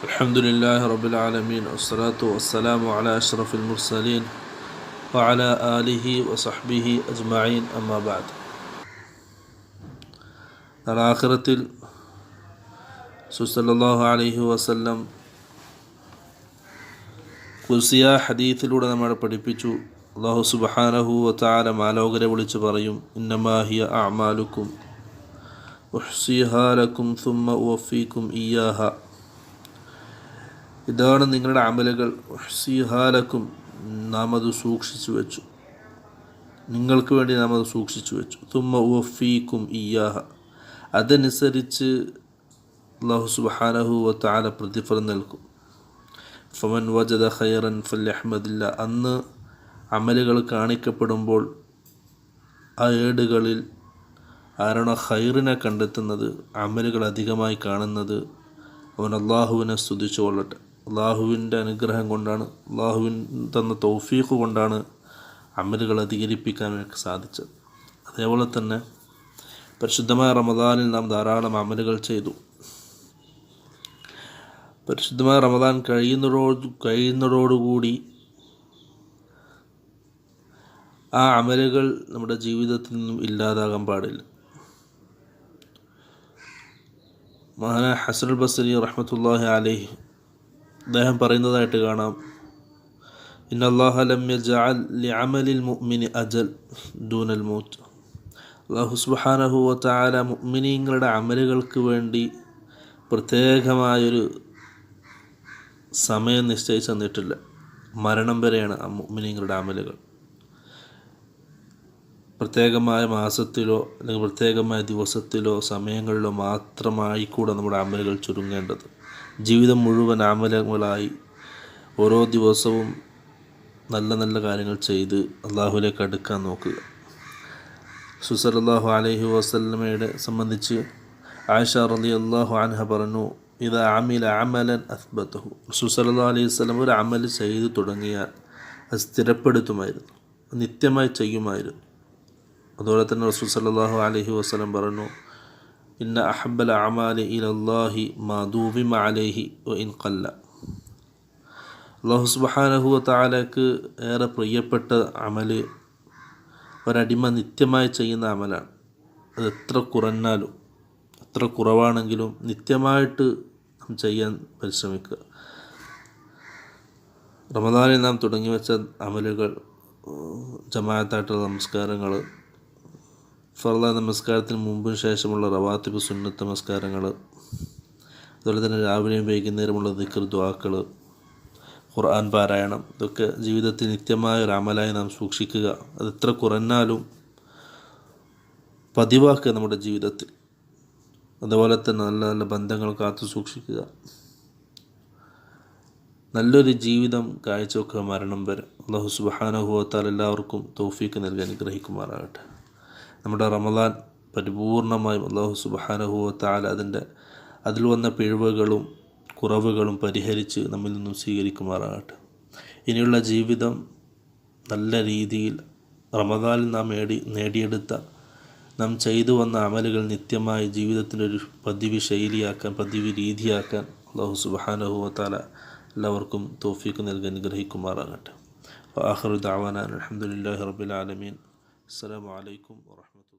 الحمد لله رب العالمين والصلاة والسلام على أشرف المرسلين وعلى آله وصحبه أجمعين أما بعد. ആഖിറത്തിൽ സല്ലല്ലാഹു അലൈഹി വസല്ലം ഖുദ്സിയ ഹദീസിലൂടെ നമ്മളെ പഠിപ്പിച്ചു. അല്ലാഹു സുബ്ഹാനഹു വ തആല മാലോകരെ വിളിച്ച് പറയും, ഇന്നമാ ഹിയ അഅമാലുക്കും ഉഹ്സിഹാ ലക്കും സുമ്മ ഉവഫീക്കും ഇയ്യാഹ. ഇതാണ് നിങ്ങളുടെ അമലുകൾ. ഉഹ്സിഹാ ലക്കും, നാം അത് സൂക്ഷിച്ചു വെച്ചു, നിങ്ങൾക്ക് വേണ്ടി നാം അത് സൂക്ഷിച്ചു വെച്ചു. സുമ്മ ഉവഫീക്കും ഇയ്യാഹ, അതനുസരിച്ച് അല്ലാഹു സുബ്ഹാനഹു വ തആല പ്രതിഫലം നൽകും. ഫമൻ വജദ ഖൈറൻ ഫല്യഹ്മദില്ല. അന്ന് അമലുകൾ കാണിക്കപ്പെടുമ്പോൾ ആ ഏടുകളിൽ ആരാണോ ഖൈറിനെ കണ്ടെത്തുന്നത്, അമലുകൾ അധികമായി കാണുന്നത്, അവൻ അള്ളാഹുവിനെ സ്തുതിച്ചു കൊള്ളട്ടെ. അള്ളാഹുവിൻ്റെ അനുഗ്രഹം കൊണ്ടാണ്, അള്ളാഹുവിൻ തന്ന തൗഫീഖ് കൊണ്ടാണ് അമലുകൾ അധികരിപ്പിക്കാൻ എനിക്ക് സാധിച്ചത്. അതേപോലെ തന്നെ പരിശുദ്ധമായ റമദാനിൽ നാം ധാരാളം അമലുകൾ ചെയ്തു. പരിശുദ്ധമായ റമദാൻ കഴിയുന്നതോടുകൂടി ആ അമലുകൾ നമ്മുടെ ജീവിതത്തിൽ നിന്നും ഇല്ലാതാകാൻ പാടില്ല. മഹാനായ ഹസനുൽ ബസ്രി റഹ്മത്തുള്ളാഹി അലൈഹി അദ്ദേഹം പറയുന്നതായിട്ട് കാണാം, ഇന്നല്ലാഹ ലം യജഅൽ ലിഅമലിൽ മുഅ്മിനി അജൽ ദൂനൽ മൗത്ത്. അല്ലാഹു സുബ്ഹാനഹു വ തആല മുഅ്മിനീങ്ങളുടെ അമലുകൾക്ക് വേണ്ടി പ്രത്യേകമായൊരു സമയം നിശ്ചയിച്ചു തന്നിട്ടില്ല. മരണം വരെയാണ് ആ മുഅ്മിനീങ്ങളുടെ അമലുകൾ. പ്രത്യേകമായ മാസത്തിലോ അല്ലെങ്കിൽ പ്രത്യേകമായ ദിവസത്തിലോ സമയങ്ങളിലോ മാത്രമായിക്കൂടെ നമ്മുടെ അമലുകൾ ചുരുങ്ങേണ്ടത്. ജീവിതം മുഴുവൻ അമലുകളായി ഓരോ ദിവസവും നല്ല നല്ല കാര്യങ്ങൾ ചെയ്ത് അള്ളാഹുവിലേക്ക് അടുക്കാൻ നോക്കുക. സല്ലല്ലാഹു അലൈഹി വസല്ലമയുടെ സംബന്ധിച്ച് ആയിഷ റളിയല്ലാഹു അൻഹ പറഞ്ഞു, ഇദാ അമില അമലൻ അസ്ബതഹു. സല്ലല്ലാഹു അലൈഹി വസല്ലം ഒരു അമൽ ചെയ്തു തുടങ്ങിയാൽ അത് സ്ഥിരപ്പെടുത്തുമായിരുന്നു, നിത്യമായി ചെയ്യുമായിരുന്നു. അതുപോലെ തന്നെ റസൂൽ സല്ലല്ലാഹു അലൈഹി വസല്ലം പറഞ്ഞു, ഇന്ന അഹബ്ബൽ അഅമാലി ഇലല്ലാഹി മാ ദൂവിമ അലൈഹി വ ഇൻ ഖല്ല. അല്ലാഹു സുബ്ഹാനഹു വ തആലക്ക് ഏറെ പ്രിയപ്പെട്ട അമൽ ഒരടിമ നിത്യമായി ചെയ്യുന്ന അമലാണ്. അത് എത്ര കുറഞ്ഞാലും എത്ര കുറവാണെങ്കിലും നിത്യമായിട്ട് നാം ചെയ്യാൻ പരിശ്രമിക്കുക. റമദാനിൽ നാം തുടങ്ങി വെച്ച അമലുകൾ, ജമാഅത്തായിട്ടുള്ള നമസ്കാരങ്ങൾ, ഫർള നമസ്കാരത്തിന് മുമ്പും ശേഷമുള്ള റവാത്തിബ് സുന്നത്ത് നമസ്കാരങ്ങൾ, അതുപോലെ തന്നെ രാവിലെയും വൈകുന്നേരമുള്ള ദിക്ർ ദുആക്കൾ, ഖുർആൻ പാരായണം, ഇതൊക്കെ ജീവിതത്തിൽ നിത്യമായ ഒരു അമലായി നാം സൂക്ഷിക്കുക. അത് എത്ര കുറഞ്ഞാലും പതിവാക്കുക നമ്മുടെ ജീവിതത്തിൽ. അതുപോലെ തന്നെ നല്ല നല്ല ബന്ധങ്ങൾ കാത്തു സൂക്ഷിക്കുക. നല്ലൊരു ജീവിതം കാഴ്ചവെക്കുക മരണം വരെ. അല്ലാഹു സുബ്ഹാനഹു വ തആല എല്ലാവർക്കും തൗഫീഖ് നൽകി അനുഗ്രഹിക്കുമാറാകട്ടെ. നമ്മുടെ റമദാൻ പരിപൂർണമായും അല്ലാഹു സുബ്ഹാനഹു വ തആല അതിൽ വന്ന പിഴവുകളും കുറവുകളും പരിഹരിച്ച് നമ്മിൽ നിന്നും സ്വീകരിക്കുമാറാകട്ടെ. ഇനിയുള്ള ജീവിതം നല്ല രീതിയിൽ റമദാനിൽ നാം നേടിയെടുത്ത നാം ചെയ്തു വന്ന അമലുകൾ നിത്യമായി ജീവിതത്തിൻ്റെ ഒരു പതിവ് ശൈലിയാക്കാൻ, പതിവ് രീതിയാക്കാൻ അല്ലാഹു സുബ്ഹാനഹു വ തആല എല്ലാവർക്കും തൗഫീഖ് നൽകി അനുഗ്രഹിക്കുമാറാകട്ടെ. വആഖിറു ദഅവാനാ അൽഹംദുലില്ലാഹി റബ്ബിൽ ആലമീൻ. അസ്സലാമു അലൈക്കും വറഹ്മത്തുള്ളാഹി.